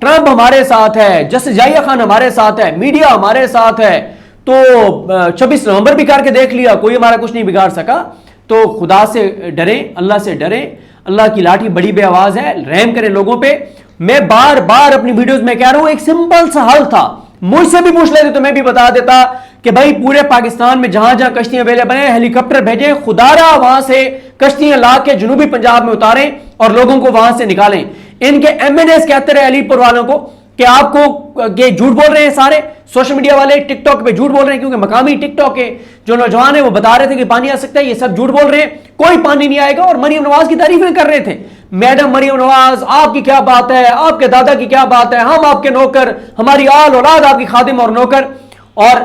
Trump ہمارے ساتھ ہے, جسٹس ضیاء خان ہمارے ساتھ ہے, میڈیا ہمارے ساتھ ہے, تو 26 نومبر بھی کر کے دیکھ لیا, کوئی ہمارا کچھ نہیں بگاڑ سکا. تو خدا سے ڈریں, اللہ سے ڈریں, اللہ کی لاٹھی بڑی بے آواز ہے, رحم کریں لوگوں پہ. میں بار بار اپنی ویڈیوز میں کہہ رہا ہوں, ایک سمپل سا حل تھا, مجھ سے بھی پوچھ لیتے تو میں بھی بتا دیتا کہ بھائی پورے پاکستان میں جہاں جہاں کشتیاں اویلیبل ہیں ہیلی کاپٹر بھیجیں, خدارا وہاں سے کشتیاں لا کے جنوبی پنجاب میں اتاریں اور لوگوں کو وہاں سے نکالیں. ان کے ایم این ایز کہتے رہے علی پور والوں کو کہ آپ کو یہ جھوٹ بول رہے ہیں, سارے سوشل میڈیا والے ٹک ٹاک پہ جھوٹ بول رہے ہیں, کیونکہ مقامی ٹک ٹاک کے جو نوجوان ہیں وہ بتا رہے تھے کہ پانی آ سکتا ہے, یہ سب جھوٹ بول رہے ہیں, کوئی پانی نہیں آئے گا. اور مریم نواز کی تعریفیں کر رہے تھے, میڈم مریم نواز آپ کی کیا بات ہے, آپ کے دادا کی کیا بات ہے, ہم آپ کے نوکر, ہماری آل اولاد آپ کی خادم اور نوکر. اور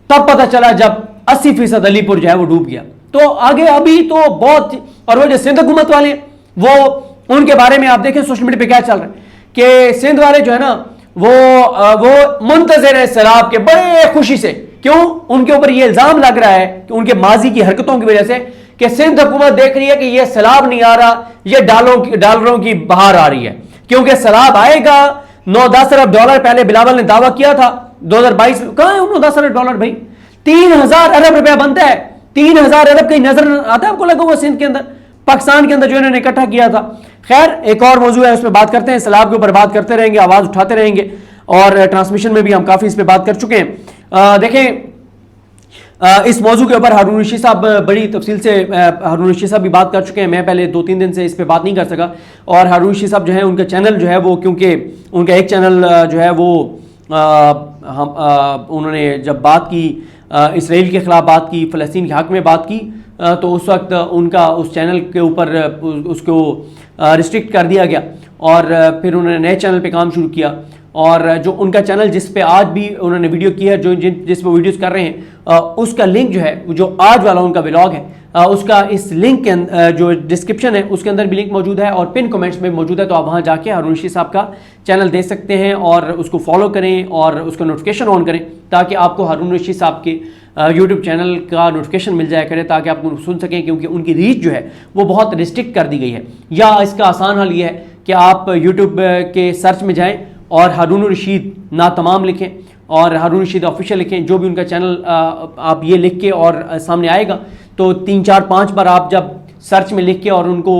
تب پتہ چلا جب 80% علی پور جو ہے وہ ڈوب گیا. تو آگے ابھی تو بہت, اور وہ جو سندھ حکومت والے وہ ان کے بارے میں آپ دیکھیں سوشل میڈیا پہ کیا چل رہا ہے کہ سندھ والے جو ہے نا وہ منتظر ہے سیلاب کے بڑے خوشی سے. کیوں؟ ان کے اوپر یہ الزام لگ رہا ہے کہ ان کے ماضی کی حرکتوں کی وجہ سے کہ سندھ حکومت دیکھ رہی ہے کہ یہ سیلاب نہیں آ رہا, یہ ڈالروں کی بہار آ رہی ہے, کیونکہ سیلاب آئے گا. 9-10 ارب ڈالر پہلے بلاول نے دعویٰ کیا تھا 2022 میں, کہاں ہے 9-10 ارب ڈالر بھائی, 3000 ارب روپیہ بنتا ہے. 3000 ارب کہیں نظر آتا ہے آپ کو لگا ہوا سندھ کے اندر, پاکستان کے اندر جو انہوں نے اکٹھا کیا تھا. خیر ایک اور موضوع ہے, اس پہ بات کرتے ہیں, سیلاب کے اوپر بات کرتے رہیں گے, آواز اٹھاتے رہیں گے, اور ٹرانسمیشن میں بھی ہم کافی اس پہ بات کر چکے ہیں. دیکھیں اس موضوع کے اوپر ہارون رشید صاحب بڑی تفصیل سے ہارون رشید صاحب بھی بات کر چکے ہیں. میں پہلے 2-3 دن سے اس پہ بات نہیں کر سکا, اور ہارون رشید صاحب جو ہیں ان کا چینل جو ہے وہ, کیونکہ ان کا ایک چینل جو ہے وہ انہوں نے جب بات کی اسرائیل کے خلاف بات کی, فلسطین کے حق میں بات کی, تو اس وقت ان کا اس چینل کے اوپر اس کو ریسٹرکٹ کر دیا گیا, اور پھر انہوں نے نئے چینل پہ کام شروع کیا. اور جو ان کا چینل جس پہ آج بھی انہوں نے ویڈیو کی ہے, جس پہ ویڈیوز کر رہے ہیں, اس کا لنک جو ہے جو آج والا ان کا ولاگ ہے, اس کا اس لنک کے جو ڈسکرپشن ہے اس کے اندر بھی لنک موجود ہے, اور پن کمنٹس میں موجود ہے. تو آپ وہاں جا کے ہارون رشید صاحب کا چینل دیکھ سکتے ہیں, اور اس کو فالو کریں اور اس کو نوٹیفیکیشن آن کریں, تاکہ آپ کو ہارون رشید صاحب کے یوٹیوب چینل کا نوٹیفیکیشن مل جایا کرے, تاکہ آپ کو سن سکیں, کیونکہ ان کی ریچ جو ہے وہ بہت ریسٹرکٹ کر دی گئی ہے. یا اس کا آسان حل یہ ہے کہ آپ یوٹیوب کے سرچ میں جائیں اور ہارون رشید ناتمام لکھیں اور ہارون رشید آفیشیل لکھیں, جو بھی ان کا چینل آپ یہ لکھ کے اور سامنے آئے گا, تو 3-4-5 بار آپ جب سرچ میں لکھ کے اور ان کو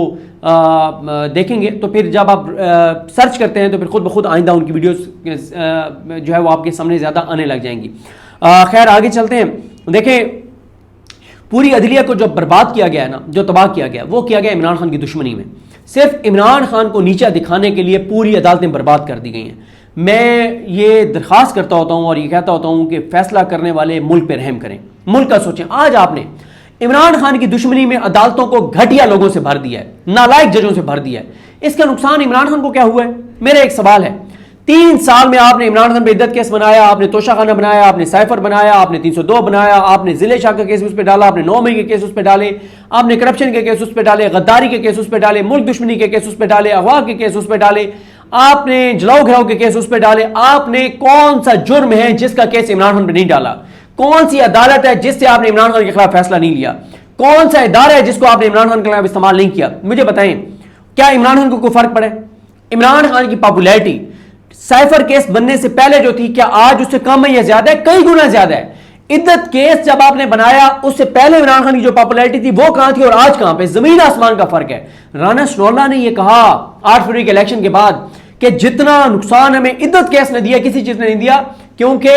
دیکھیں گے, تو پھر جب آپ سرچ کرتے ہیں تو پھر خود بخود آئندہ ان کی ویڈیوز جو ہے وہ آپ کے سامنے زیادہ آنے لگ جائیں گی. خیر آگے چلتے ہیں. دیکھیں پوری عدلیہ کو جو برباد کیا گیا ہے نا, جو تباہ کیا گیا, وہ کیا گیا عمران خان کی دشمنی میں. صرف عمران خان کو نیچا دکھانے کے لیے پوری عدالتیں برباد کر دی گئی ہیں. میں یہ درخواست کرتا ہوتا ہوں اور یہ کہتا ہوتا ہوں کہ فیصلہ کرنے والے ملک پہ رحم کریں, ملک کا سوچیں. آج آپ نے عمران خان کی دشمنی میں عدالتوں کو گھٹیا لوگوں سے بھر دیا ہے, نالائق ججوں سے بھر دیا ہے. اس کا نقصان عمران خان کو کیا ہوا ہے؟ میرا ایک سوال ہے. 3 سال میں آپ نے عمران خان پہ عدت کیس بنایا, آپ نے توشہ خانہ بنایا, آپ نے سائفر بنایا, آپ نے 302 بنایا, آپ نے ضلع شاہ کا کیس اس پہ ڈالا, آپ نے 9 مئی کے کیس اس پہ ڈالے, آپ نے کرپشن کے کیس اس پہ ڈالے, غداری کے کیس اس پہ ڈالے, ملک دشمنی کے کیس اس پہ ڈالے, اغوا کے کیس اس پہ ڈالے, آپ نے جلاؤ گھراؤ کے کیس اس پہ ڈالے. آپ نے کون سا جرم ہے جس کا کیس عمران خان پہ نہیں ڈالا؟ کون سی عدالت ہے جس سے آپ نے عمران خان کے خلاف فیصلہ نہیں لیا؟ کون سا ادارہ ہے جس کو آپ نے عمران خان کے خلاف استعمال نہیں کیا؟ مجھے بتائیں, کیا عمران خان کو کوئی فرق پڑے؟ عمران خان کی پاپولیرٹی سائفر کیس بننے سے پہلے جو تھی, کیا آج اس سے کم ہے یا زیادہ ہے؟ کئی گنا زیادہ ہے. عدت کیس جب آپ نے بنایا اس سے پہلے عمران خان کی جو پاپولیرٹی تھی وہ کہاں تھی اور آج کہاں پہ؟ زمین آسمان کا فرق ہے. رانا سنولا نے یہ کہا 8 فروری کے الیکشن کے بعد کہ جتنا نقصان ہمیں عدت کیس نے دیا کسی چیز نے نہیں دیا, کیونکہ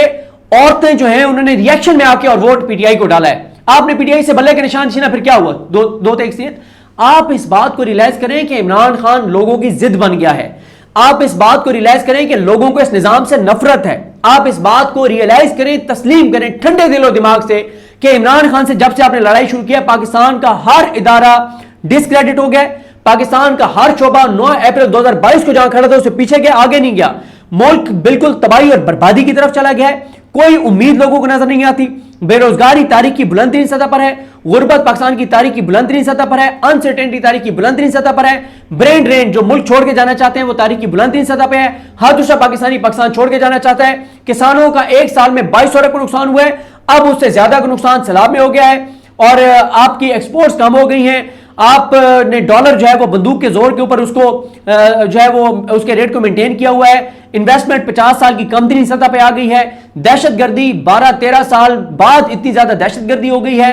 عورتیں جو ہیں انہوں نے ریئیکشن میں آ کے اور ووٹ پی ٹی آئی کو ڈالا ہے. آپ نے پی ٹی آئی سے بلے کے نشان چھینا, پھر کیا ہوا؟ دو تیکسیت. آپ اس بات کو ریلائز کریں کہ عمران خان لوگوں کی ضد بن گیا ہے. آپ اس بات کو ریلائز کریں کہ لوگوں کو اس نظام سے نفرت ہے. آپ اس بات کو ریلائز کریں, تسلیم کریں ٹھنڈے دل و دماغ سے کہ عمران خان سے جب سے آپ نے لڑائی شروع کیا, پاکستان کا ہر ادارہ ڈسکریڈٹ ہو گیا. پاکستان کا ہر شعبہ 9 اپریل 2022 کو جہاں کھڑا تھا اس سے پیچھے گیا, آگے نہیں گیا. ملک بالکل تباہی اور بربادی کی طرف چلا گیا ہے. کوئی امید لوگوں کو نظر نہیں آتی. بے روزگاری تاریخ کی بلند ترین سطح پر ہے, غربت پاکستان کی تاریخ کی بلند ترین سطح پر ہے, انسرٹینٹی تاریخ کی بلند ترین سطح پر ہے, برین ڈرین جو ملک چھوڑ کے جانا چاہتے ہیں وہ تاریخ کی بلند ترین سطح پہ ہے, ہر دوسرا پاکستانی پاکستان چھوڑ کے جانا چاہتا ہے. کسانوں کا ایک سال میں 2200 ارب کا نقصان ہوا ہے, اب اس سے زیادہ کا نقصان سیلاب میں ہو گیا ہے, اور آپ کی ایکسپورٹس کم ہو گئی ہیں. آپ نے ڈالر جو ہے وہ بندوق کے زور کے اوپر اس کو جو ہے وہ اس کے ریٹ کو مینٹین کیا ہوا ہے. انویسٹمنٹ 50 سال کی کم ترین سطح پہ آ گئی ہے, دہشت گردی 12-13 سال بعد اتنی زیادہ دہشت گردی ہو گئی ہے,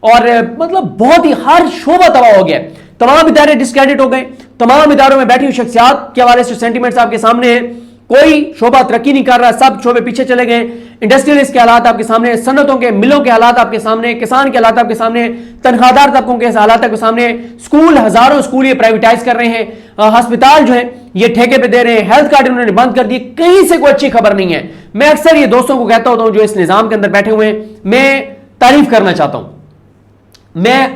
اور مطلب بہت ہی ہر شعبہ تباہ ہو گیا, تمام ادارے ڈسکریڈٹ ہو گئے, تمام اداروں میں بیٹھی ہوئی شخصیات کے حوالے سے سینٹیمنٹس آپ کے سامنے ہیں, کوئی شعبہ ترقی نہیں کر رہا, سب شعبے پیچھے چلے گئے, انڈسٹریلسٹ کے حالات آپ کے سامنے, صنعتوں کے ملوں کے حالات آپ کے سامنے, کسان کے حالات آپ کے سامنے, تنخواہ دار طبقوں کے حالات آپ کے سامنے, اسکول ہزاروں اسکول یہ پرائیویٹائز کر رہے ہیں, ہسپتال جو ہیں یہ ٹھیکے پہ دے رہے ہیں, ہیلتھ کارڈ انہوں نے بند کر دیے, کہیں سے کوئی اچھی خبر نہیں ہے. میں اکثر یہ دوستوں کو کہتا ہوتا ہوں جو اس نظام کے اندر بیٹھے ہوئے ہیں, میں تعریف کرنا چاہتا ہوں, میں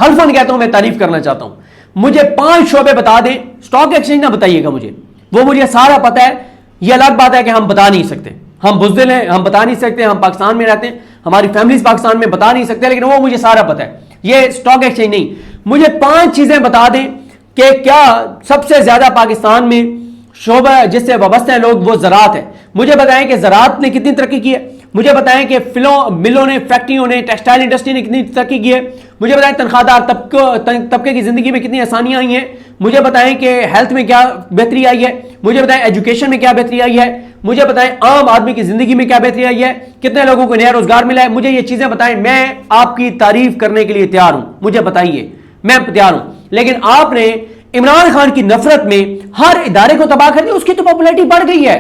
حلفاً کہتا ہوں میں تعریف کرنا چاہتا ہوں, مجھے 5 شعبے بتا دیں, اسٹاک ایکسچینج نہ بتائیے گا مجھے, وہ مجھے سارا پتا ہے. یہ الگ بات ہے کہ ہم بتا نہیں سکتے, ہم بزدل ہیں, ہم بتا نہیں سکتے, ہم پاکستان میں رہتے ہیں, ہماری فیملیز پاکستان میں, بتا نہیں سکتے, لیکن وہ مجھے سارا پتا ہے. یہ اسٹاک ایکسچینج نہیں, مجھے 5 چیزیں بتا دیں کہ کیا سب سے زیادہ پاکستان میں شعبہ جس سے وابستہ ہیں لوگ وہ زراعت ہے. مجھے بتائیں کہ زراعت نے کتنی ترقی کی ہے, مجھے بتائیں کہ ملوں نے, فیکٹریوں نے, ٹیکسٹائل انڈسٹری نے کتنی ترقی کی ہے, مجھے بتائیں تنخواہ دار طبقے کی زندگی میں کتنی آسانیاں آئی ہیں, مجھے بتائیں کہ ہیلتھ میں کیا بہتری آئی ہے, مجھے بتائیں ایجوکیشن میں کیا بہتری آئی ہے, مجھے بتائیں عام آدمی کی زندگی میں کیا بہتری آئی ہے, کتنے لوگوں کو نیا روزگار ملا ہے. مجھے یہ چیزیں بتائیں, میں آپ کی تعریف کرنے کے لیے تیار ہوں, مجھے بتائیے, میں تیار ہوں. لیکن آپ نے عمران خان کی نفرت میں ہر ادارے کو تباہ کر دیا, اس کی تو پاپولیرٹی بڑھ گئی ہے,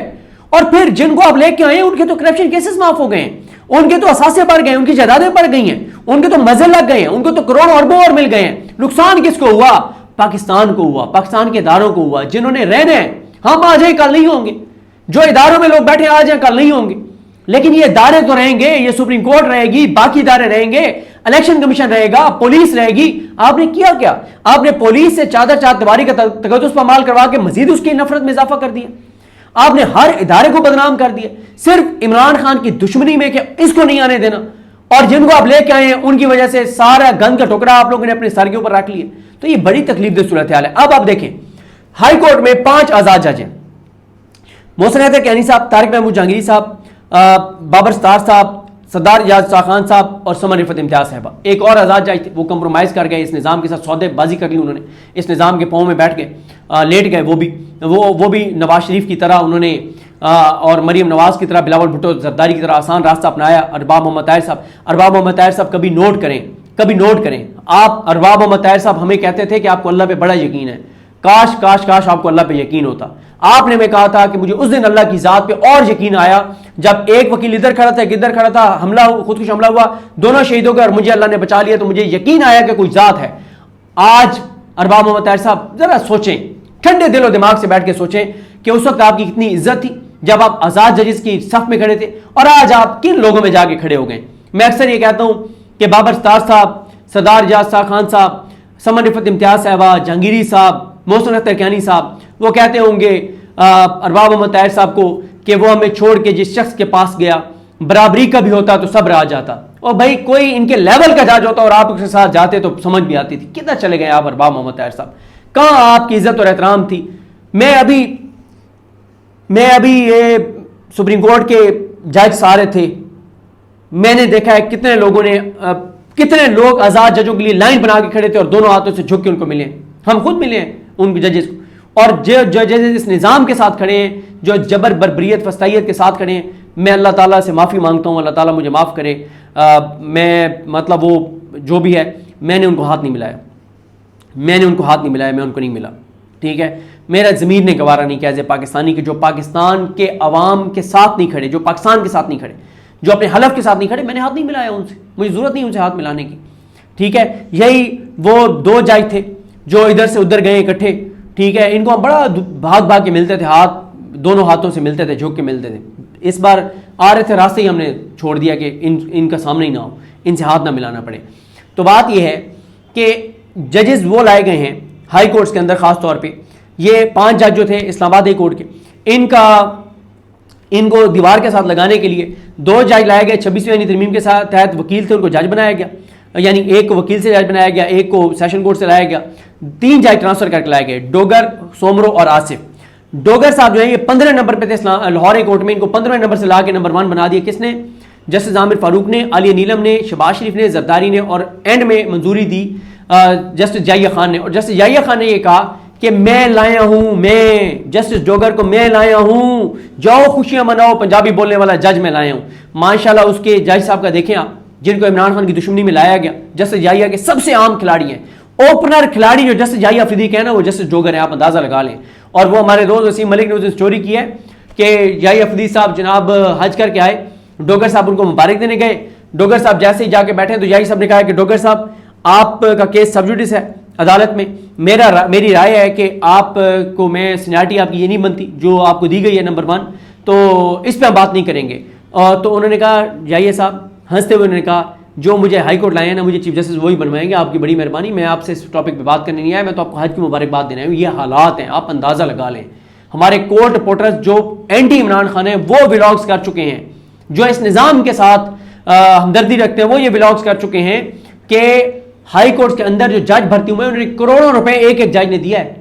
اور پھر جن کو آپ لے کے آئے ہیں ان کے تو کرپشن کیسز معاف ہو گئے ہیں, ان کے تو اثاثے بڑھ گئے ہیں, ان کی جائیدادیں بڑھ گئی ہیں, ان کے تو مزے لگ گئے ہیں, ان کو تو کروڑوں اربوں اور مل گئے ہیں. نقصان کس کو ہوا؟ پاکستان کو ہوا, پاکستان کے اداروں کو ہوا, جنہوں نے رہنا ہے. ہم آج ہیں کل نہیں ہوں گے, جو اداروں میں لوگ بیٹھے آج ہیں کل نہیں ہوں گے, لیکن یہ ادارے تو رہیں گے, یہ سپریم کورٹ رہے گی, باقی ادارے رہیں گے, الیکشن کمیشن رہے گا, پولیس رہے گی. آپ نے کیا آپ نے پولیس سے چادر دیواری کا تقدس پامال کروا کے مزید اس کی نفرت میں اضافہ کر دیا. آپ نے ہر ادارے کو بدنام کر دیا صرف عمران خان کی دشمنی میں کہ اس کو نہیں آنے دینا, اور جن کو آپ لے کے آئے ہیں ان کی وجہ سے سارا گند کا ٹکڑا آپ لوگوں نے اپنے سر کے اوپر رکھ لیا. تو یہ بڑی تکلیف دہ صورتحال ہے. اب آپ دیکھیں, ہائی کورٹ میں 5 آزاد جج ہیں, محسن حیدر کیانی صاحب, طارق محمود جہانگیری صاحب, بابر ستار صاحب, سردار اعجاز شاہ خان صاحب اور سمر رفت امتیاز صاحبہ. ایک اور آزاد جج تھے, وہ کمپرومائز کر گئے, اس نظام کے ساتھ سودے بازی کر لی انہوں نے, اس نظام کے پاؤں میں بیٹھ گئے, لیٹ گئے. وہ بھی نواز شریف کی طرح انہوں نے اور مریم نواز کی طرح, بلاول بھٹو زرداری کی طرح آسان راستہ اپنایا. ارباب محمد طاہر صاحب کبھی نوٹ کریں, آپ ارباب محمد طاہر صاحب ہمیں کہتے تھے کہ آپ کو اللہ پہ بڑا یقین ہے, کاش آپ کو اللہ پہ یقین ہوتا. آپ نے میں کہا تھا کہ مجھے اس دن اللہ کی ذات پہ اور یقین آیا جب ایک وکیل ادھر کھڑا تھا, ایک ادھر کھڑا تھا, خودکش حملہ ہوا, دونوں شہید ہو گئے اور مجھے اللہ نے بچا لیا, تو مجھے یقین آیا کہ کوئی ذات ہے. آج ارباب محمد طاہر صاحب ذرا سوچیں, ٹھنڈے دل و دماغ سے بیٹھ کے سوچیں کہ اس وقت آپ کی کتنی عزت تھی جب آپ آزاد ججز کی صف میں کھڑے تھے, اور آج آپ کن لوگوں میں جا کے کھڑے ہو گئے. میں اکثر یہ کہتا ہوں کہ بابر ستار صاحب, سردار اعجاز شاہ خان صاحب, سمر رفت امتیاز صاحبہ, جہانگیری صاحب, محسن حیدر کیانی صاحب, وہ کہتے ہوں گے ارباب محمد طاہر صاحب کو کہ وہ ہمیں چھوڑ کے جس شخص کے پاس گیا, برابری کا بھی ہوتا تو صبر آ جاتا. اور بھائی کوئی ان کے لیول کا جج ہوتا اور آپ کے ساتھ جاتے تو سمجھ بھی آتی تھی. کتنا چلے گئے آپ ارباب محمد طاہر صاحب, کہاں آپ کی عزت اور احترام تھی. میں ابھی یہ سپریم کورٹ کے جج سارے تھے, میں نے دیکھا ہے کتنے لوگ آزاد ججوں کے لیے لائن بنا کے کھڑے تھے اور دونوں ہاتھوں سے جھک کے ان کو ملے. ہم خود ملے ہیں ان ججز کو, اور جو ججز اس نظام کے ساتھ کھڑے ہیں, جو جبر بربریت وسطیت کے ساتھ کھڑے ہیں, میں اللہ تعالیٰ سے معافی مانگتا ہوں, اللہ تعالیٰ مجھے معاف کرے. میں مطلب وہ جو بھی ہے, میں نے ان کو ہاتھ نہیں ملایا, میں ان کو نہیں ملا. ٹھیک ہے, میرا ضمیر نے گوارا نہیں کیا ایز اے پاکستانی کہ جو پاکستان کے عوام کے ساتھ نہیں کھڑے, جو پاکستان کے ساتھ نہیں کھڑے, جو اپنے حلف کے ساتھ نہیں کھڑے, میں نے ہاتھ نہیں ملایا ان سے, مجھے ضرورت نہیں ان سے ہاتھ ملانے کی. ٹھیک ہے, یہی وہ 2 جج تھے جو ادھر سے ادھر گئے اکٹھے. ٹھیک ہے, ان کو ہم بڑا بھاگ کے ملتے تھے, دونوں ہاتھوں سے ملتے تھے, جھک کے ملتے تھے. اس بار آ رہے تھے راستے ہی ہم نے چھوڑ دیا کہ ان کا سامنے ہی نہ ہو, ان سے ہاتھ نہ ملانا پڑے. تو بات یہ ہے کہ ججز وہ لائے گئے ہیں ہائی کورٹس کے اندر, خاص طور پہ یہ 5 جج جو تھے اسلام آباد ہائی کورٹ کے, ان کو دیوار کے ساتھ لگانے کے لیے 2 جج لائے گئے. 26ویں ترمیم کے تحت وکیل تھے, ان کو جج بنایا گیا, یعنی ایک کو وکیل سے جج بنایا گیا, ایک کو سیشن کورٹ سے لایا گیا. 3 جج ٹرانسفر کر کے لائے گئے, ڈوگر, سومرو اور آصف. ڈوگر صاحب جو ہے یہ 15 نمبر پہ تھے لاہور ہائی کورٹ میں, ان کو 15 نمبر سے لا کے نمبر 1 بنا دیا. کس نے؟ جسٹس عامر فاروق نے, عالیہ نیلم نے, شہباز شریف نے, زرداری نے, اور اینڈ میں منظوری دی جسٹس جائیہ خان نے. اور جسٹس جائیہ خان نے یہ کہا کہ میں لایا ہوں، میں جسٹس ڈوگر کو میں لایا ہوں، جاؤ خوشیاں مناؤ، پنجابی بولنے والا جج میں لایا ہوں. ماشاءاللہ اس کے جج صاحب کا دیکھیں آپ، جن کو عمران خان کی دشمنی میں لایا گیا، جسٹس یحییٰ کے سب سے عام کھلاڑی ہیں. اوپنر کھلاڑی جو جسٹس یحییٰ آفریدی کے ہیں نا، وہ جسٹس ڈوگر ہیں، آپ اندازہ لگا لیں. اور وہ ہمارے دوست وسیم ملک نے اس اسٹوری کی ہے کہ یحییٰ آفریدی صاحب جناب حج کر کے آئے، ڈوگر صاحب ان کو مبارک دینے گئے. ڈوگر صاحب جیسے ہی جا کے بیٹھے تو یحییٰ صاحب نے کہا کہ ڈوگر صاحب آپ کا کیس سب جوڈس ہے عدالت میں، میری رائے ہے کہ آپ کو میں سینیارٹی آپ کی یہ نہیں بنتی جو آپ کو دی گئی ہے نمبر 1، تو اس پہ ہم بات نہیں کریں گے. تو انہوں نے کہا، یحییٰ صاحب ہنستے ہوئے انہوں نے کہا جو مجھے ہائی کورٹ لائے ہیں نا، مجھے چیف جسٹس وہی بنوائیں گے، آپ کی بڑی مہربانی، میں آپ سے اس ٹاپک پہ بات کرنے نہیں آیا، میں تو آپ کو حج کی مبارکباد دینا ہے. یہ حالات ہیں، آپ اندازہ لگا لیں. ہمارے کورٹ رپورٹرز جو اینٹی عمران خان ہیں وہ ولاگز کر چکے ہیں، جو اس نظام کے ساتھ ہمدردی رکھتے ہیں وہ یہ ولاگز کر چکے ہیں کہ ہائی کورٹ کے اندر جو جج بھرتی ہوئے ہیں انہوں نے کروڑوں روپے ایک ایک جج نے دیا ہے.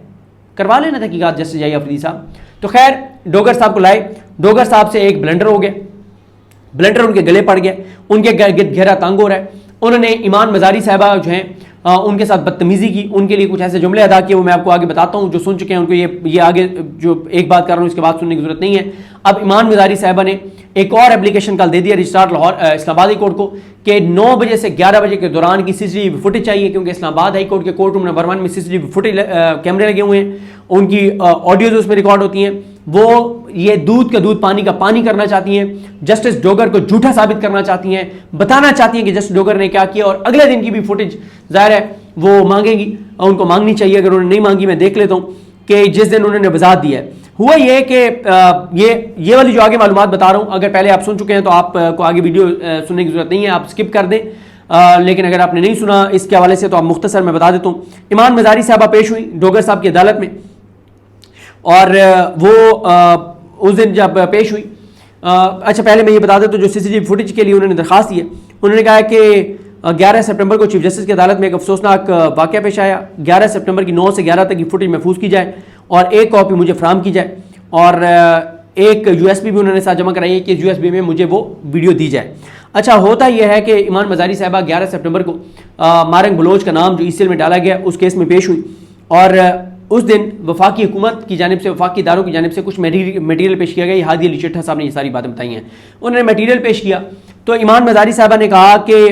کروا لینا تحقیقات جسٹس یحییٰ آفریدی صاحب. تو خیر ڈوگر صاحب کو لائے، ڈوگر صاحب سے ایک بلنڈر ہو گیا، بلنڈر ان کے گلے پڑ گیا، ان کے گھیرا تنگ ہو رہا ہے. انہوں نے ایمان مزاری صاحبہ جو ہیں ان کے ساتھ بدتمیزی کی، ان کے لیے کچھ ایسے جملے ادا کیے، وہ میں آپ کو آگے بتاتا ہوں. جو سن چکے ہیں ان کو یہ آگے جو ایک بات کر رہا ہوں اس کے بعد سننے کی ضرورت نہیں ہے. اب ایمان مزاری صاحبہ نے ایک اور اپلیکیشن کل دے دیا رجسٹرار لاہور اسلام آباد ہائی کورٹ کو کہ 9 بجے سے 11 بجے کے دوران کی سی سی ٹی وی فوٹیج چاہیے، کیونکہ اسلام آباد ہائی کورٹ کے کورٹ روم نمبر 1 میں سی سی ٹی وی فوٹیج کیمرے لگے ہوئے ہیں، ان کی آڈیوز اس میں ریکارڈ ہوتی ہیں. وہ یہ دودھ کا دودھ پانی کا پانی کرنا چاہتی ہیں، جسٹس ڈوگر کو جھوٹا ثابت کرنا چاہتی ہیں، بتانا چاہتی ہیں کہ جسٹس ڈوگر نے کیا کیا، اور اگلے دن کی بھی فوٹیج ظاہر ہے وہ مانگیں گی، اور ان کو مانگنی چاہیے. اگر انہوں نے نہیں مانگی میں دیکھ لیتا ہوں کہ جس دن انہوں نے وضاحت دی ہے. ہوا یہ کہ یہ والی جو آگے معلومات بتا رہا ہوں، اگر پہلے آپ سن چکے ہیں تو آپ کو آگے ویڈیو سننے کی ضرورت نہیں ہے، آپ سکپ کر دیں. لیکن اگر آپ نے نہیں سنا اس کے حوالے سے تو آپ مختصر میں بتا دیتا ہوں. ایمان مزاری صاحبہ پیش ہوئی ڈوگر صاحب کی عدالت میں، اور وہ اس دن جب پیش ہوئی، اچھا پہلے میں یہ بتا دیتا ہوں جو سی سی ٹی وی فوٹیج کے لیے انہوں نے درخواست دی ہے. انہوں نے کہا کہ 11 سپٹمبر کو چیف جسٹس کی عدالت میں ایک افسوسناک واقعہ پیش آیا. 11 سپٹمبر کی 9 سے 11 تک کی فوٹیج محفوظ کی جائے اور ایک کاپی مجھے فراہم کی جائے، اور ایک یو ایس بی بھی انہوں نے ساتھ جمع کرائی ہے کہ یو ایس بی میں مجھے وہ ویڈیو دی جائے. اچھا ہوتا یہ ہے کہ ایمان مزاری صاحبہ 11 سپٹمبر کو مارنگ بلوچ کا نام جو ای سی ایل میں ڈالا گیا اس کیس میں پیش ہوئی، اور اس دن وفاقی حکومت کی جانب سے، وفاقی اداروں کی جانب سے کچھ میٹیریل پیش کیا گیا. یہ ہادی علی چٹھا صاحب نے یہ ساری باتیں بتائی ہیں. انہوں نے میٹیریل پیش کیا تو ایمان مزاری صاحبہ نے کہا کہ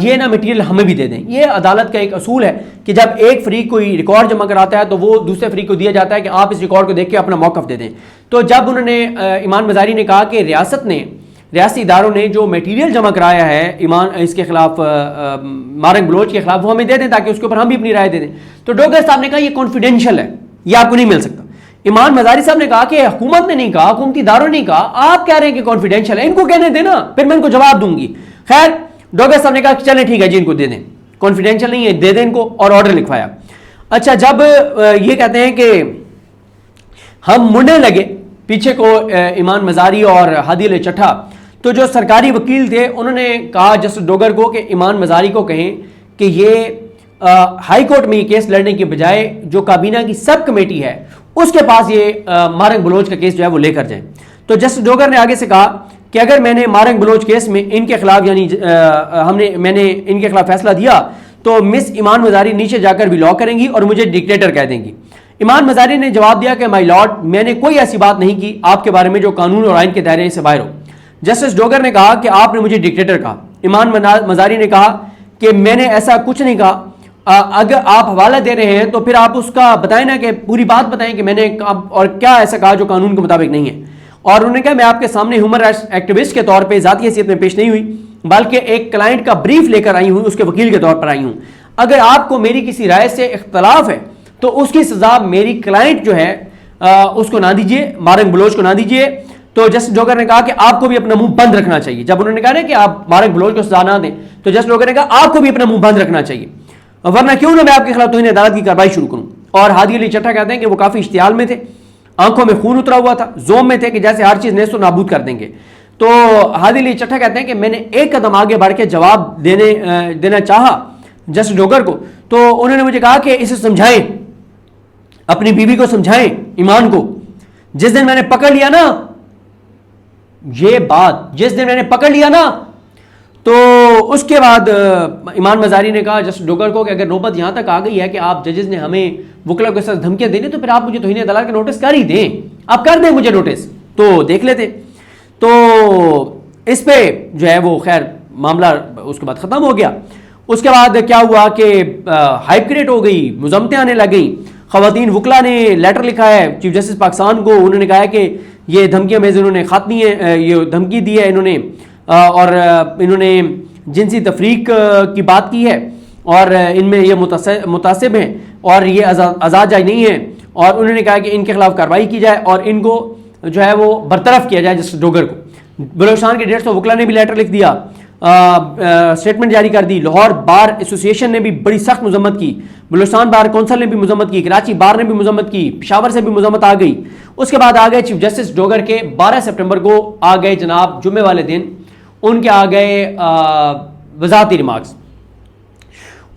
یہ نا میٹیریل ہمیں بھی دے دیں. یہ عدالت کا ایک اصول ہے کہ جب ایک فریق کوئی ریکارڈ جمع کراتا ہے تو وہ دوسرے فریق کو دیا جاتا ہے کہ آپ اس ریکارڈ کو دیکھ کے اپنا موقف دے دیں. تو جب انہوں نے ایمان مزاری نے کہا کہ ریاستی اداروں نے جو میٹیریل جمع کرایا ہے ایمان اس کے خلاف، مارنگ بلوچ کے خلاف، وہ ہمیں دے دیں تاکہ اس کے اوپر ہم بھی اپنی رائے دے دیں. تو ڈوگر صاحب نے کہا یہ کانفیڈینشیل ہے، یہ آپ کو نہیں مل سکتا. ایمان مزاری صاحب نے کہا کہ حکومت نے نہیں کہا، حکومتی اداروں نے نہیں کہا، آپ کہہ رہے ہیں کہ کانفیڈینشیل ہے، ان کو کہنے دینا پھر میں ان کو جواب دوں گی. خیر ڈوگر صاحب نے کہا کہ چلیں ٹھیک ہے جی ان کو دے دیں، کانفیڈینشیل نہیں ہے، دے دیں ان کو، اور آرڈر لکھوایا. اچھا جب یہ کہتے ہیں کہ ہم مڑنے لگے پیچھے کو ایمان مزاری اور ہادی علی چٹھا، تو جو سرکاری وکیل تھے انہوں نے کہا جسٹس ڈوگر کو کہ ایمان مزاری کو کہیں کہ یہ ہائی کورٹ میں یہ کیس لڑنے کی بجائے جو کابینہ کی سب کمیٹی ہے اس کے پاس یہ مارنگ بلوچ کا کیس جو ہے وہ لے کر جائیں. تو جسٹس ڈوگر نے آگے سے کہا کہ اگر میں نے مارنگ بلوچ کیس میں ان کے خلاف یعنی میں نے ان کے خلاف فیصلہ دیا تو مس ایمان مزاری نیچے جا کر بھی لا کریں گی اور مجھے ڈکٹیٹر کہہ دیں گی. ایمان مزاری نے جواب دیا کہ مائی لارڈ میں نے کوئی ایسی بات نہیں کی آپ کے بارے میں جو قانون اور آئین کے دائرے سے باہر ہو. جسٹس ڈوگر نے کہا کہ آپ نے مجھے ڈکٹیٹر کہا. ایمان مزاری نے کہا کہ میں نے ایسا کچھ نہیں کہا. اگر آپ حوالہ دے رہے ہیں تو پھر آپ اس کا بتائیں نا کہ پوری بات بتائیں کہ میں نے اور کیا ایسا کہا جو قانون کے مطابق نہیں ہے. اور انہوں نے کہا میں آپ کے سامنے ہیومن رائٹس ایکٹیوسٹ کے طور پہ ذاتی حیثیت میں پیش نہیں ہوئی بلکہ ایک کلائنٹ کا بریف لے کر آئی ہوں، اس کے وکیل کے طور پر آئی ہوں. اگر آپ کو میری کسی رائے سے اختلاف ہے تو اس کی سزا میری کلائنٹ جو ہے اس کو نہ دیجیے، مارنگ بلوچ کو نہ دیجیے. تو جسٹس ڈوگر نے کہا کہ آپ کو بھی اپنا منہ بند رکھنا چاہیے. جب انہوں نے کہا نا کہ آپ مارنگ بلوچ کو سزا نہ دیں تو جسٹس ڈوگر نے کہا آپ کو بھی اپنا منہ بند رکھنا چاہیے، ورنہ کیوں نہ میں آپ کے خلاف توہین عدالت کی کارروائی شروع کروں. اور ہادی علی چٹھا کہتے ہیں کہ وہ کافی اشتعال میں تھے، آنکھوں میں خون اترا ہوا تھا، زوم میں تھے کہ جیسے ہر چیز نیست و نابود کر دیں گے. تو ہادی علی چٹھا کہتے ہیں کہ میں نے ایک قدم آگے بڑھ کے جواب دینا چاہا جسٹس ڈوگر کو، تو انہوں نے مجھے کہا کہ اسے سمجھائیں، اپنی بیوی کو سمجھائیں، ایمان کو. جس دن میں نے پکڑ لیا نا یہ بات، جس دن میں نے پکڑ لیا نا تو اس کے بعد ایمان مزاری نے کہا جسٹس ڈوگر کو کہ اگر نوبت یہاں تک آ گئی ہے کہ آپ ججز نے ہمیں وکلا کے ساتھ دھمکیاں دینے تو پھر آپ مجھے توہین عدالت کا نوٹس کر ہی دیں، آپ کر دیں مجھے نوٹس تو دیکھ لیتے. تو اس پہ جو ہے وہ خیر معاملہ اس کے بعد ختم ہو گیا. اس کے بعد کیا ہوا کہ ہائپ کریٹ ہو گئی، مذمتیں آنے لگ گئیں. خواتین وکلا نے لیٹر لکھا ہے چیف جسٹس پاکستان کو، انہوں نے کہا ہے کہ یہ دھمکیاں میں انہوں نے خاتمی ہے، یہ دھمکی دی ہے انہوں نے، اور انہوں نے جنسی تفریق کی بات کی ہے اور ان میں یہ متعصب ہیں اور یہ آزاد جج نہیں ہیں، اور انہوں نے کہا کہ ان کے خلاف کارروائی کی جائے اور ان کو جو ہے وہ برطرف کیا جائے جسٹس ڈوگر کو. بلوچستان کے 150 وکلا نے بھی لیٹر لکھ دیا، اسٹیٹمنٹ جاری کر دی. لاہور بار ایسوسیشن نے بھی بڑی سخت مذمت کی، بلوچستان بار کونسل نے بھی مذمت کی، کراچی بار نے بھی مذمت کی، پشاور سے بھی مذمت آ گئی. اس کے بعد آ گئے چیف جسٹس ڈوگر کے 12 سپٹمبر کو آ گئے جناب جمعے والے دن ان کے آ گئے وضاحتی ریمارکس.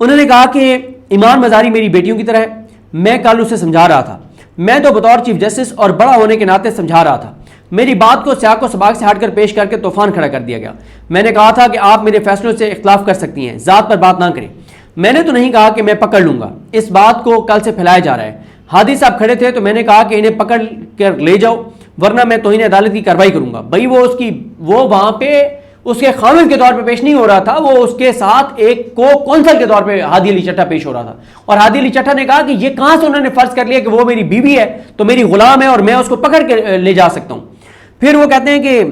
انہوں نے کہا کہ ایمان مزاری میری بیٹیوں کی طرح ہے، میں کل اسے سمجھا رہا تھا، میں تو بطور چیف جسٹس اور بڑا ہونے کے ناطے سمجھا رہا تھا، میری بات کو سیاق و سباق سے ہٹ کر پیش کر کے طوفان کھڑا کر دیا گیا. میں نے کہا تھا کہ آپ میرے فیصلوں سے اختلاف کر سکتی ہیں، ذات پر بات نہ کریں. میں نے تو نہیں کہا کہ میں پکڑ لوں گا، اس بات کو کل سے پھیلایا جا رہا ہے. ہادی صاحب کھڑے تھے تو میں نے کہا کہ انہیں پکڑ کر لے جاؤ ورنہ میں توہین عدالت کی کارروائی کروں گا. بھائی وہ وہاں پہ اس کے خامد کے طور پہ پیش نہیں ہو رہا تھا، وہ اس کے ساتھ ایک کونسل کے طور پہ ہادی علی چٹھا پیش ہو رہا تھا، اور ہادی علی چٹھا نے کہا کہ یہ کہاں سے انہوں نے فرض کر لیا کہ وہ میری بیوی ہے تو میری غلام ہے اور میں اس کو پکڑ کے لے جا سکتا ہوں. پھر وہ کہتے ہیں کہ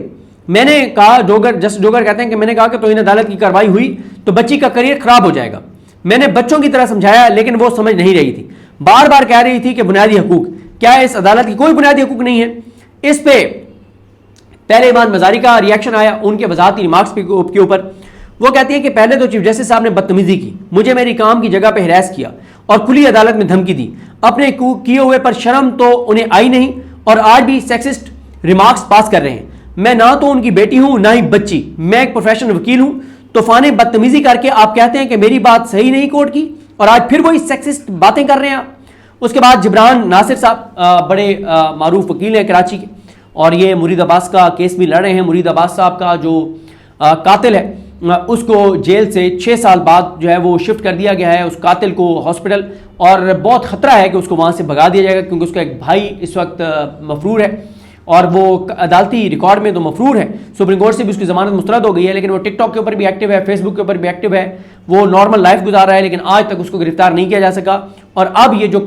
میں نے کہا جسٹس ڈوگر کہتے ہیں کہ میں نے کہا کہ توہین عدالت کی کارروائی ہوئی تو بچی کا کریئر خراب ہو جائے گا. میں نے بچوں کی طرح سمجھایا لیکن وہ سمجھ نہیں رہی تھی، بار بار کہہ رہی تھی کہ بنیادی حقوق، کیا اس عدالت کی کوئی بنیادی حقوق نہیں ہے؟ اس پہ پہلے ایمان مزاری کا ریاکشن آیا ان کے وضاحتی ریمارکس کے اوپر. وہ کہتی ہیں کہ پہلے تو چیف جسٹس صاحب نے بدتمیزی کی، مجھے میری کام کی جگہ پہ ہراس کیا اور کھلی عدالت میں دھمکی دی. اپنے کیے ہوئے پر شرم تو انہیں آئی نہیں اور آج بھی سیکسسٹ ریمارکس پاس کر رہے ہیں. میں نہ تو ان کی بیٹی ہوں نہ ہی بچی، میں ایک پروفیشنل وکیل ہوں. طوفان بدتمیزی کر کے آپ کہتے ہیں کہ میری بات صحیح نہیں کورٹ کی اور آج پھر وہی سیکسسٹ باتیں کر رہے ہیں آپ. اس کے بعد جبران ناصر صاحب بڑے معروف وکیل ہیں کراچی کے، اور یہ مرید عباس کا کیس بھی لڑ رہے ہیں. مرید عباس صاحب کا جو قاتل ہے اس کو جیل سے 6 سال بعد جو ہے وہ شفٹ کر دیا گیا ہے اس قاتل کو ہاسپٹل، اور بہت خطرہ ہے کہ اس کو وہاں سے بھگا دیا جائے گا کیونکہ اس کا ایک بھائی اس وقت مفرور ہے اور وہ عدالتی ریکارڈ میں تو مفرور ہے. سپریم کورٹ سے بھی اس کی ضمانت مسترد ہو گئی ہے، لیکن وہ ٹک ٹاک کے اوپر بھی ایکٹیو ہے، فیس بک کے اوپر بھی ایکٹیو ہے، وہ نارمل لائف گزار رہا ہے، لیکن آج تک اس کو گرفتار نہیں کیا جا سکا. اور اب یہ جو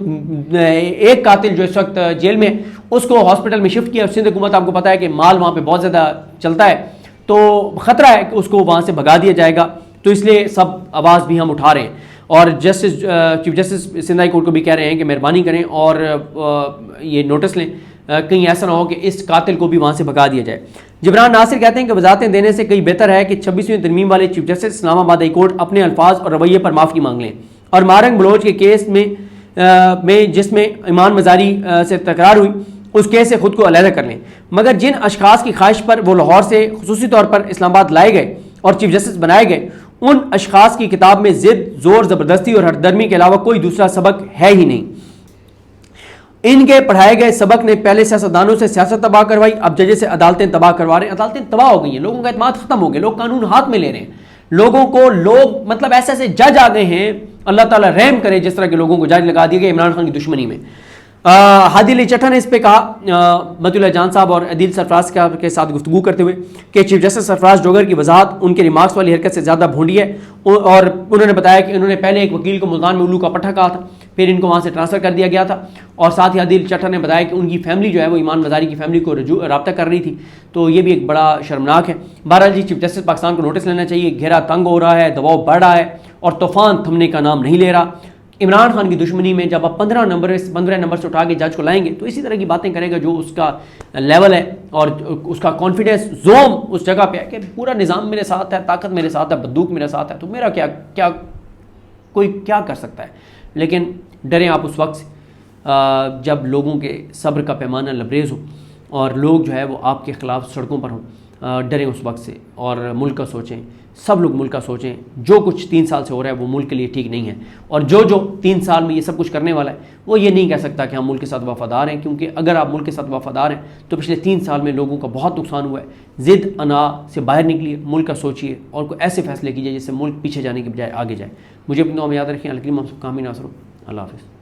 ایک قاتل جو اس وقت جیل میں اس کو ہاسپٹل میں شفٹ کیا. سندھ حکومت آپ کو پتا ہے کہ مال وہاں پہ بہت زیادہ چلتا ہے تو خطرہ ہے کہ اس کو وہاں سے بھگا دیا جائے گا. تو اس لیے سب آواز بھی ہم اٹھا رہے ہیں اور chief justice Sindh high court کو بھی کہہ رہے ہیں کہ مہربانی کریں اور یہ نوٹس لیں کہیں ایسا نہ ہو کہ اس قاتل کو بھی وہاں سے بھگا دیا جائے. جبران ناصر کہتے ہیں کہ وضاحتیں دینے سے کئی بہتر ہے کہ 26ویں ترمیم والے چیف جسٹس اسلام آباد ہائی کورٹ اپنے الفاظ اور رویے پر معافی مانگ لیں اور مارنگ بلوچ کے کیس میں جس میں ایمان مزاری سے تکرار ہوئی اس کیس سے خود کو علیحدہ کر لیں. مگر جن اشخاص کی خواہش پر وہ لاہور سے خصوصی طور پر اسلام آباد لائے گئے اور چیف جسٹس بنائے گئے ان اشخاص کی کتاب میں ضد، زور، زبردستی اور ہردرمی کے علاوہ کوئی دوسرا سبق ہے ہی نہیں. ان کے پڑھائے گئے سبق نے پہلے سیاستدانوں سے سیاست تباہ کروائی، اب ججز سے عدالتیں تباہ کروا رہے ہیں. عدالتیں تباہ ہو گئی ہیں، لوگوں کا اعتماد ختم ہو گیا، لوگ قانون ہاتھ میں لے رہے ہیں. لوگوں کو مطلب ایسے جج آ گئے ہیں، اللہ تعالیٰ رحم کرے جس طرح کے لوگوں کو جج لگا دیا گیا عمران خان کی دشمنی میں. ہادی علی چٹھا نے اس پہ کہا متی اللہ جان صاحب اور عدیل سرفراز کے ساتھ گفتگو کرتے ہوئے کہ چیف جسٹس سرفراز ڈوگر کی وضاحت ان کے ریمارکس والی حرکت سے زیادہ بھونڈی ہے، اور انہوں نے بتایا کہ انہوں نے پہلے ایک وکیل کو ملتان میں الو کا پٹھا کہا تھا، پھر ان کو وہاں سے ٹرانسفر کر دیا گیا تھا. اور ساتھ ہی عدیل چٹھا نے بتایا کہ ان کی فیملی جو ہے وہ ایمان مزاری کی فیملی کو رابطہ کر رہی تھی، تو یہ بھی ایک بڑا شرمناک ہے. بہرحال جی چیف جسٹس پاکستان کو نوٹس لینا چاہیے، گھیرا تنگ ہو رہا ہے، دباؤ بڑھ رہا ہے اور طوفان تھمنے کا نام نہیں لے رہا. عمران خان کی دشمنی میں جب آپ 15 نمبر سے اٹھا کے جج کو لائیں گے تو اسی طرح کی باتیں کرے گا جو اس کا لیول ہے اور اس کا کانفیڈنس زوم اس جگہ پہ ہے کہ پورا نظام میرے ساتھ ہے، طاقت میرے ساتھ ہے، بندوق میرے ساتھ ہے، تو میرا کوئی کیا کر سکتا ہے. لیکن ڈریں آپ اس وقت جب لوگوں کے صبر کا پیمانہ لبریز ہو اور لوگ جو ہے وہ آپ کے خلاف سڑکوں پر ہوں. ڈریں اس وقت سے اور ملک کا سوچیں. سب لوگ ملک کا سوچیں. جو کچھ 3 سال سے ہو رہا ہے وہ ملک کے لیے ٹھیک نہیں ہے, اور جو 3 سال میں یہ سب کچھ کرنے والا ہے وہ یہ نہیں کہہ سکتا کہ ہم ملک کے ساتھ وفادار ہیں, کیونکہ اگر آپ ملک کے ساتھ وفادار ہیں تو پچھلے 3 سال میں لوگوں کا بہت نقصان ہوا ہے. ضد انا سے باہر نکلیے, ملک کا سوچیے اور کوئی ایسے فیصلے کیجیے جس سے ملک پیچھے جانے کے بجائے آگے جائے. مجھے اپنی دعا میں یاد رکھیں. الکریم ہم سب کا حامی ناصر ہوں. اللہ حافظ.